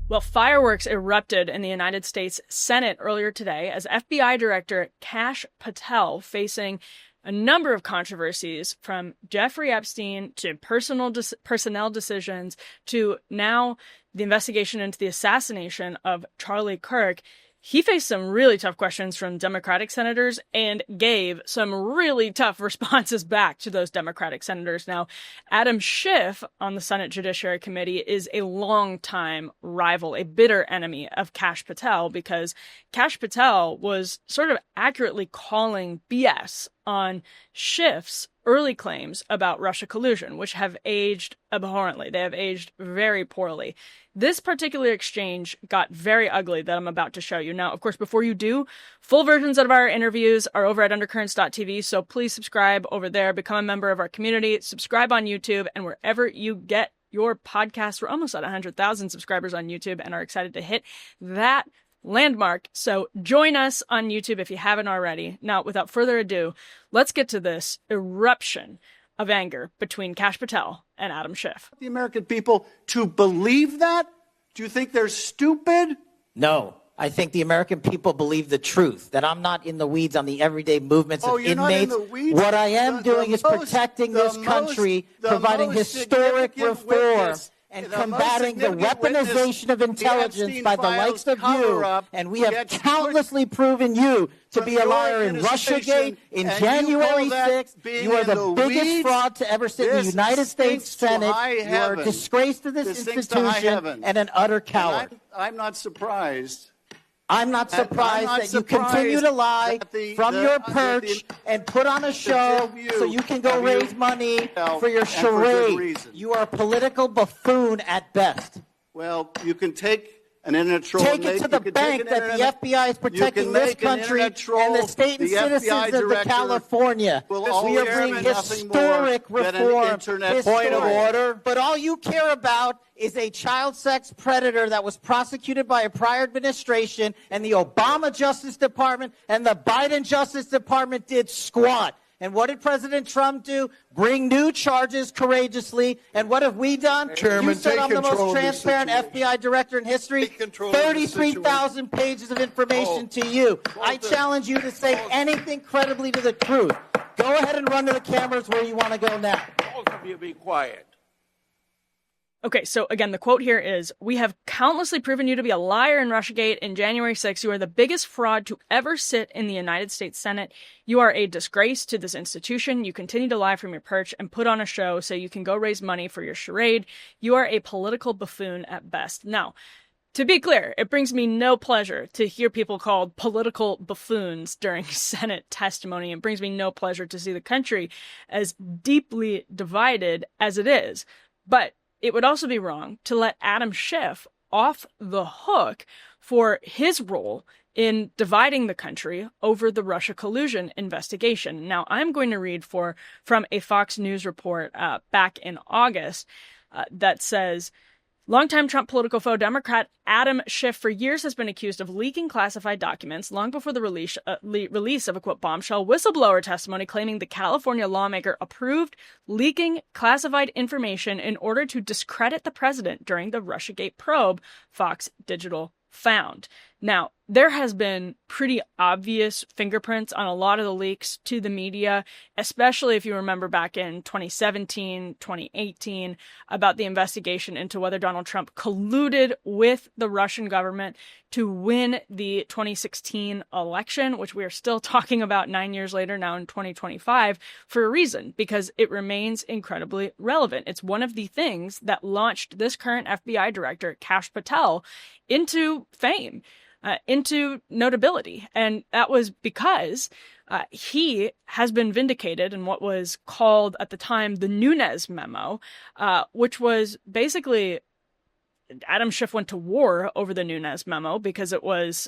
Well, fireworks erupted in the United States Senate earlier today as FBI Director Kash Patel, facing a number of controversies from Jeffrey Epstein to personnel decisions to now the investigation into the assassination of Charlie Kirk. He faced some really tough questions from Democratic senators and gave some really tough responses back to those Democratic senators. Now, Adam Schiff on the Senate Judiciary Committee is a longtime rival, a bitter enemy of Kash Patel, because Kash Patel was sort of accurately calling BS on Schiff's early claims about Russia collusion, which have aged abhorrently. They have aged very poorly. This particular exchange got very ugly that I'm about to show you. Now, of course, before you do, full versions of our interviews are over at undercurrents.tv, so please subscribe over there, become a member of our community, subscribe on YouTube, and wherever you get your podcasts. We're almost at 100,000 subscribers on YouTube and are excited to hit that landmark. So join us on YouTube if you haven't already. Now, without further ado, let's get to this eruption of anger between Kash Patel and Adam Schiff. The American people to believe that? Do you think they're stupid? No. I think the American people believe the truth, that I'm not in the weeds on the everyday movements of you're inmates. Not in the weeds? What I am doing is protecting this country, providing historic reform, and combating the weaponization of intelligence by the likes of you. And we have countlessly proven you to be a liar in Russiagate, in January 6th. You are the biggest fraud to ever sit in the United States Senate. You are a disgrace to this institution and an utter coward. I'm not surprised. I'm not surprised that you continue to lie from your perch and put on a show so you can go raise money for your charade. You are a political buffoon at best. Well, you can take an internet troll. Take it to the bank that the FBI is protecting this country and the state and citizens of California. We are bringing historic reform. Point of order. But all you care about is a child sex predator that was prosecuted by a prior administration, and the Obama Justice Department and the Biden Justice Department did squat. And what did President Trump do? Bring new charges courageously. And what have we done? Chairman, you said I'm the most transparent FBI director in history. 33,000 pages of information to you. I challenge you to say anything credibly to the truth. Go ahead and run to the cameras where you want to go now. Both of you be quiet. Okay, so again, the quote here is, "We have countlessly proven you to be a liar in Russiagate. In January 6th, you are the biggest fraud to ever sit in the United States Senate. You are a disgrace to this institution. You continue to lie from your perch and put on a show so you can go raise money for your charade. You are a political buffoon at best." Now, to be clear, it brings me no pleasure to hear people called political buffoons during Senate testimony. It brings me no pleasure to see the country as deeply divided as it is. But it would also be wrong to let Adam Schiff off the hook for his role in dividing the country over the Russia collusion investigation. Now, I'm going to read from a Fox News report back in August that says, longtime Trump political foe Democrat Adam Schiff for years has been accused of leaking classified documents long before the release of a, quote, bombshell whistleblower testimony claiming the California lawmaker approved leaking classified information in order to discredit the president during the Russiagate probe, Fox Digital found. Now, there has been pretty obvious fingerprints on a lot of the leaks to the media, especially if you remember back in 2017, 2018, about the investigation into whether Donald Trump colluded with the Russian government to win the 2016 election, which we are still talking about 9 years later now in 2025 for a reason, because it remains incredibly relevant. It's one of the things that launched this current FBI director, Kash Patel, into fame. Into notability. And that was because he has been vindicated in what was called at the time the Nunes memo, which was basically Adam Schiff went to war over the Nunes memo because it was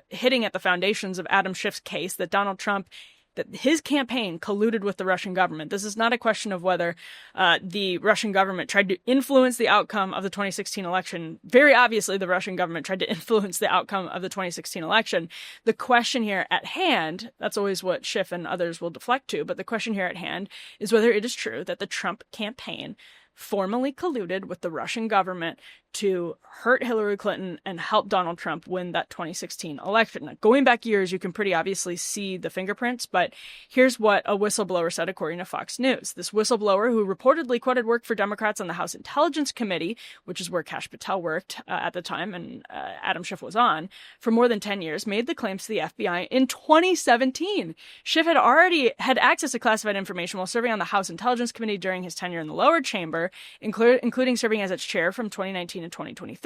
hitting at the foundations of Adam Schiff's case that Donald Trump, that his campaign colluded with the Russian government. This is not a question of whether the Russian government tried to influence the outcome of the 2016 election. Very obviously, the Russian government tried to influence the outcome of the 2016 election. The question here at hand, that's always what Schiff and others will deflect to, but the question here at hand is whether it is true that the Trump campaign formally colluded with the Russian government to hurt Hillary Clinton and help Donald Trump win that 2016 election. Now, going back years, you can pretty obviously see the fingerprints, but here's what a whistleblower said according to Fox News. This whistleblower, who reportedly quoted work for Democrats on the House Intelligence Committee, which is where Kash Patel worked at the time and Adam Schiff was on, for more than 10 years, made the claims to the FBI in 2017. Schiff had already had access to classified information while serving on the House Intelligence Committee during his tenure in the lower chamber, including serving as its chair from 2019 to 2023.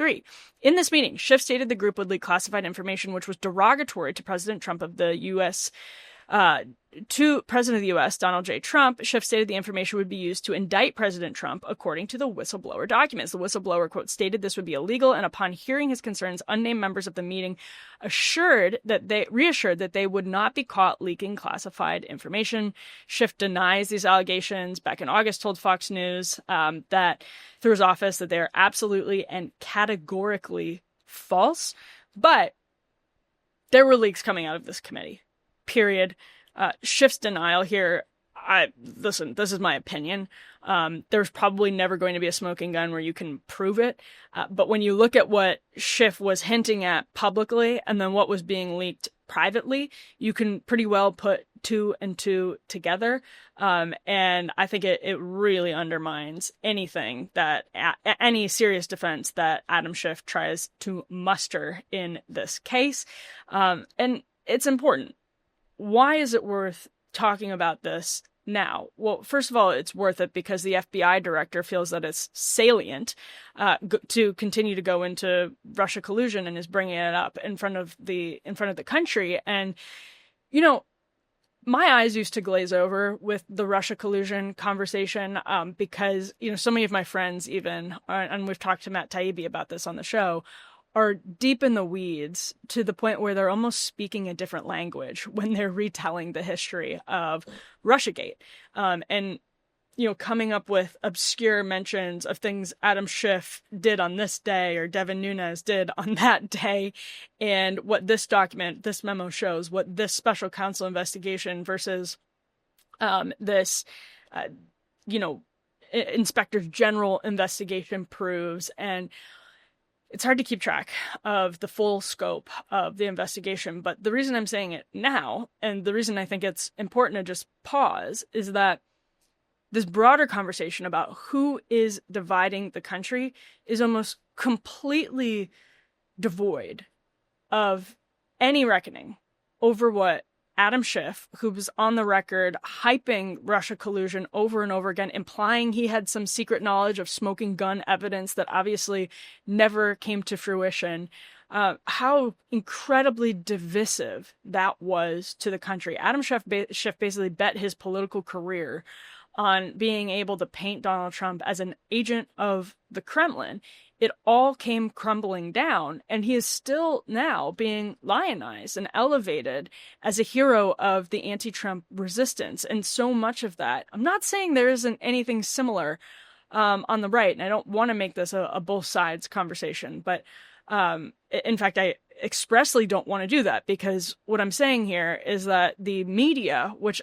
In this meeting, Schiff stated the group would leak classified information which was derogatory to President Trump of the U.S. To President of the U.S., Donald J. Trump. Schiff stated the information would be used to indict President Trump, according to the whistleblower documents. The whistleblower, quote, stated this would be illegal, and upon hearing his concerns, unnamed members of the meeting reassured that they would not be caught leaking classified information. Schiff denies these allegations. Back in August, told Fox News that through his office that they are absolutely and categorically false. But there were leaks coming out of this committee. Period. Schiff's denial here, listen, this is my opinion. There's probably never going to be a smoking gun where you can prove it. But when you look at what Schiff was hinting at publicly and then what was being leaked privately, you can pretty well put two and two together. And I think it really undermines anything that any serious defense that Adam Schiff tries to muster in this case. And it's important. Why is it worth talking about this now? Well, first of all, it's worth it because the FBI director feels that it's salient to continue to go into Russia collusion and is bringing it up in front of the country. And, you know, my eyes used to glaze over with the Russia collusion conversation because, you know, so many of my friends even, and we've talked to Matt Taibbi about this on the show, are deep in the weeds to the point where they're almost speaking a different language when they're retelling the history of Russiagate. And, you know, coming up with obscure mentions of things Adam Schiff did on this day or Devin Nunes did on that day. And what this memo shows, what this special counsel investigation versus this, Inspector General investigation proves. And it's hard to keep track of the full scope of the investigation, but the reason I'm saying it now, and the reason I think it's important to just pause, is that this broader conversation about who is dividing the country is almost completely devoid of any reckoning over what Adam Schiff, who was on the record hyping Russia collusion over and over again, implying he had some secret knowledge of smoking gun evidence that obviously never came to fruition, how incredibly divisive that was to the country. Adam Schiff basically bet his political career on being able to paint Donald Trump as an agent of the Kremlin. It all came crumbling down, and he is still now being lionized and elevated as a hero of the anti-Trump resistance. And so much of that, I'm not saying there isn't anything similar on the right, and I don't want to make this a both sides conversation, but in fact, I expressly don't want to do that, because what I'm saying here is that the media, which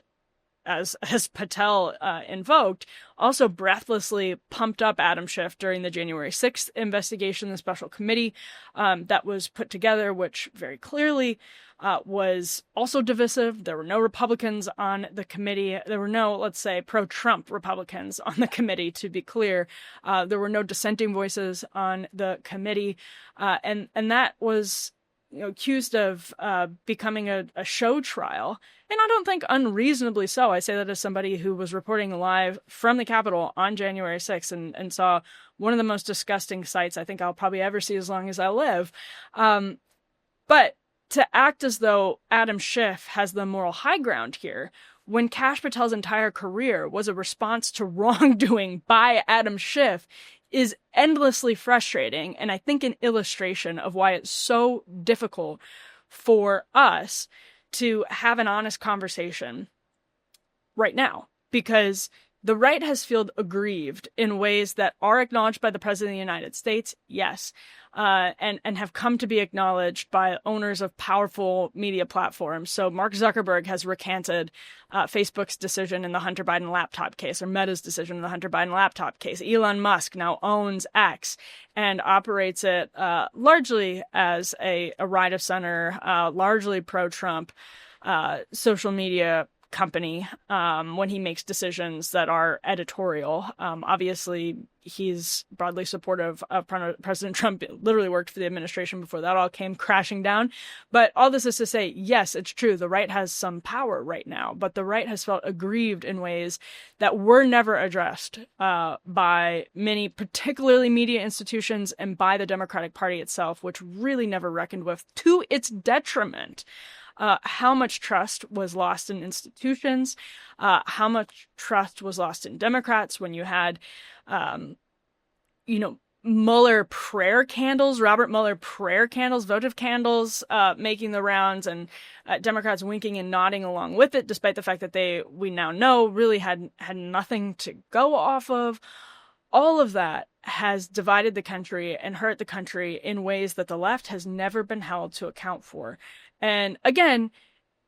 as Patel invoked, also breathlessly pumped up Adam Schiff during the January 6th investigation, the special committee that was put together, which very clearly was also divisive. There were no Republicans on the committee. There were no, let's say, pro-Trump Republicans on the committee, to be clear. There were no dissenting voices on the committee. And that was accused of becoming a show trial. And I don't think unreasonably so. I say that as somebody who was reporting live from the Capitol on January 6th and saw one of the most disgusting sights I think I'll probably ever see as long as I live. But to act as though Adam Schiff has the moral high ground here, when Kash Patel's entire career was a response to wrongdoing by Adam Schiff, is endlessly frustrating, and I think an illustration of why it's so difficult for us to have an honest conversation right now. Because The right has felt aggrieved in ways that are acknowledged by the President of the United States, yes, and have come to be acknowledged by owners of powerful media platforms. So Mark Zuckerberg has recanted Facebook's decision in the Hunter Biden laptop case, or Meta's decision in the Hunter Biden laptop case. Elon Musk now owns X and operates it largely as a right of center, largely pro-Trump social media company when he makes decisions that are editorial. Obviously, he's broadly supportive of President Trump. Literally worked for the administration before that all came crashing down. But all this is to say, yes, it's true. The right has some power right now, but the right has felt aggrieved in ways that were never addressed by many, particularly media institutions, and by the Democratic Party itself, which really never reckoned with, to its detriment. How much trust was lost in institutions, how much trust was lost in Democrats when you had, Mueller prayer candles, Robert Mueller prayer candles, votive candles making the rounds, and Democrats winking and nodding along with it, despite the fact that we now know, really had nothing to go off of. All of that has divided the country and hurt the country in ways that the left has never been held to account for. And again,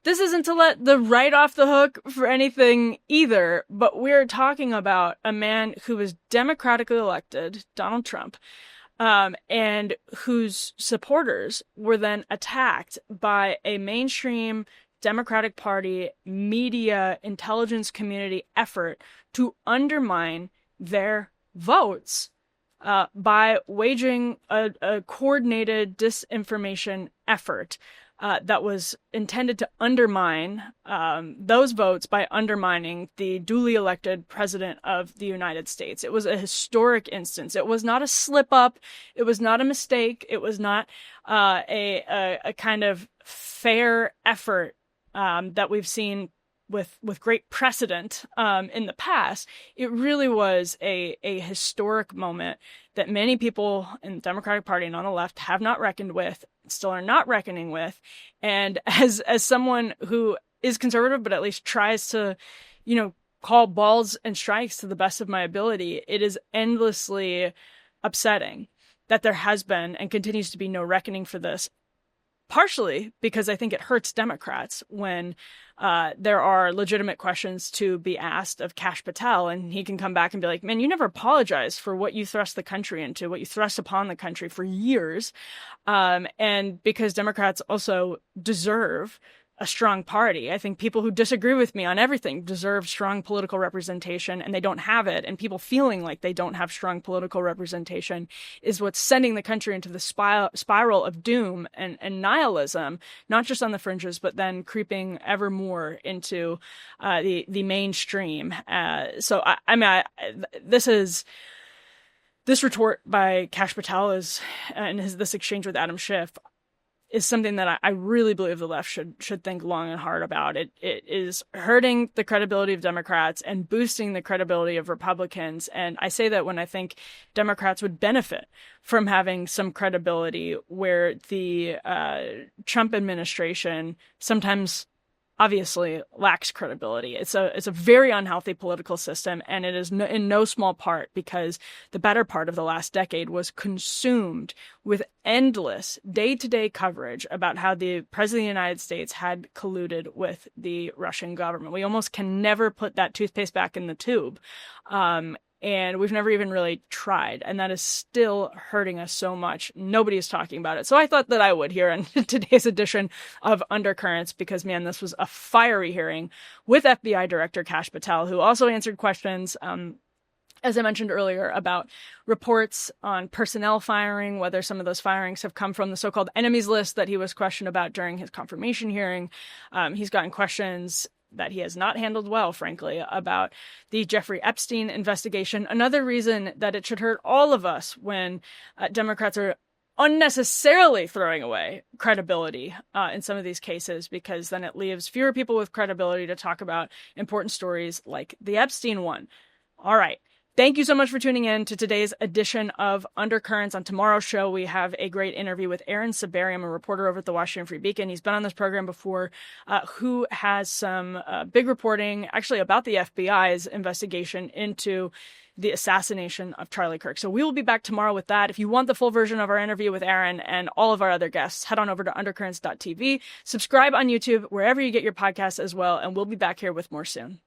this isn't to let the right off the hook for anything either, but we're talking about a man who was democratically elected, Donald Trump, and whose supporters were then attacked by a mainstream Democratic Party media intelligence community effort to undermine their votes by waging a coordinated disinformation effort that was intended to undermine those votes by undermining the duly elected president of the United States. It was a historic instance. It was not a slip up. It was not a mistake. It was not a kind of fair effort that we've seen with great precedent in the past. It really was a historic moment that many people in the Democratic Party and on the left have not reckoned with, still are not reckoning with. And as someone who is conservative, but at least tries to, call balls and strikes to the best of my ability, it is endlessly upsetting that there has been and continues to be no reckoning for this. Partially because I think it hurts Democrats when there are legitimate questions to be asked of Kash Patel, and he can come back and be like, man, you never apologized for what you thrust the country into, what you thrust upon the country for years. And because Democrats also deserve a strong party. I think people who disagree with me on everything deserve strong political representation, and they don't have it. And people feeling like they don't have strong political representation is what's sending the country into the spiral of doom and nihilism, not just on the fringes, but then creeping ever more into the mainstream. So this retort by Kash Patel this exchange with Adam Schiff is something that I really believe the left should think long and hard about. It is hurting the credibility of Democrats and boosting the credibility of Republicans. And I say that when I think Democrats would benefit from having some credibility, where the Trump administration sometimes obviously lacks credibility. It's a very unhealthy political system, and it is in no small part because the better part of the last decade was consumed with endless day-to-day coverage about how the President of the United States had colluded with the Russian government. We almost can never put that toothpaste back in the tube. And we've never even really tried. And that is still hurting us so much. Nobody is talking about it. So I thought that I would here in today's edition of Undercurrents, because, man, this was a fiery hearing with FBI Director Kash Patel, who also answered questions, as I mentioned earlier, about reports on personnel firing, whether some of those firings have come from the so-called enemies list that he was questioned about during his confirmation hearing. He's gotten questions that he has not handled well, frankly, about the Jeffrey Epstein investigation. Another reason that it should hurt all of us when Democrats are unnecessarily throwing away credibility in some of these cases, because then it leaves fewer people with credibility to talk about important stories like the Epstein one. All right. Thank you so much for tuning in to today's edition of Undercurrents. On tomorrow's show, we have a great interview with Aaron Sabarium, a reporter over at the Washington Free Beacon. He's been on this program before, who has some big reporting actually about the FBI's investigation into the assassination of Charlie Kirk. So we will be back tomorrow with that. If you want the full version of our interview with Aaron and all of our other guests, head on over to undercurrents.tv. Subscribe on YouTube, wherever you get your podcasts as well, and we'll be back here with more soon.